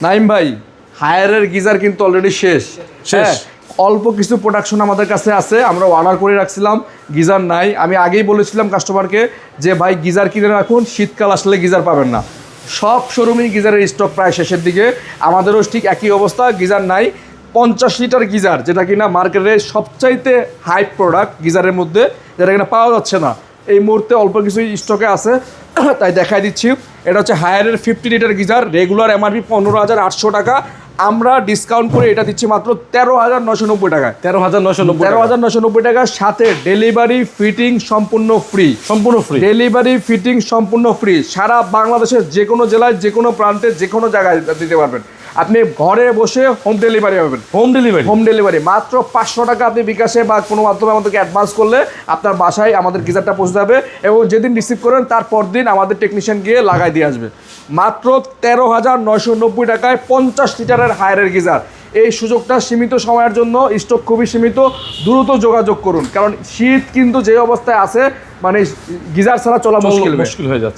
নাইম ভাই, হায়ারের গিজার কিন্তু অলরেডি শেষ। অল্প কিছু প্রোডাকশন আমাদের কাছে আছে, আমরা অর্ডার করে রাখছিলাম, গিজার নাই। আমি আগেই বলেছিলাম কাস্টমারকে যে ভাই গিজার কিনে রাখুন, শীতকাল আসলে গিজার পাবেন না। সব শোরুমেই গিজারের স্টক প্রায় শেষের দিকে, আমাদেরও ঠিক একই অবস্থা, গিজার নাই। 50 লিটার গিজার, যেটা কিনা মার্কেটের সবচাইতে হাই প্রোডাক্ট গিজারের মধ্যে, যেটা কিনা পাওয়া যাচ্ছে না এই মুহূর্তে, অল্প কিছু স্টকে আছে, তাই দেখাই দিচ্ছি। এটা হচ্ছে হায়ারের 50 লিটার গিজার, রেগুলার এমআরপি 15,800 টাকা, আমরা ডিসকাউন্ট করে এটা দিচ্ছি মাত্র 13,990 টাকায়। 13,990 টাকার সাথে ডেলিভারি ফিটিং সম্পূর্ণ ফ্রি। ডেলিভারি ফিটিং সম্পূর্ণ ফ্রি, সারা বাংলাদেশের যে কোনো জেলায়, যে কোনো প্রান্তে, যে কোনো জায়গায় দিতে পারবেন। আপনি ঘরে বসে হোম ডেলিভারি পাবেন। হোম ডেলিভারি মাত্র 500 টাকা আপনি বিকাশে বা কোনো মাধ্যমে আমাদেরকে অ্যাডভান্স করলে আপনার বাসায় আমাদের গিজারটা পৌঁছে যাবে, এবং যেদিন রিসিভ করেন তার পরদিন আমাদের টেকনিশিয়ান গিয়ে লাগাই দিয়ে আসবে। মাত্র 13,990 টাকায় 50 লিটারের হায়ারের গিজার। এই সুযোগটা সীমিত সময়ের জন্য, স্টক খুবই সীমিত, দ্রুত যোগাযোগ করুন, কারণ শীত কিন্তু যে অবস্থায় আছে, মানে গিজার ছাড়া চলা মুশকিল হয়ে যাচ্ছে।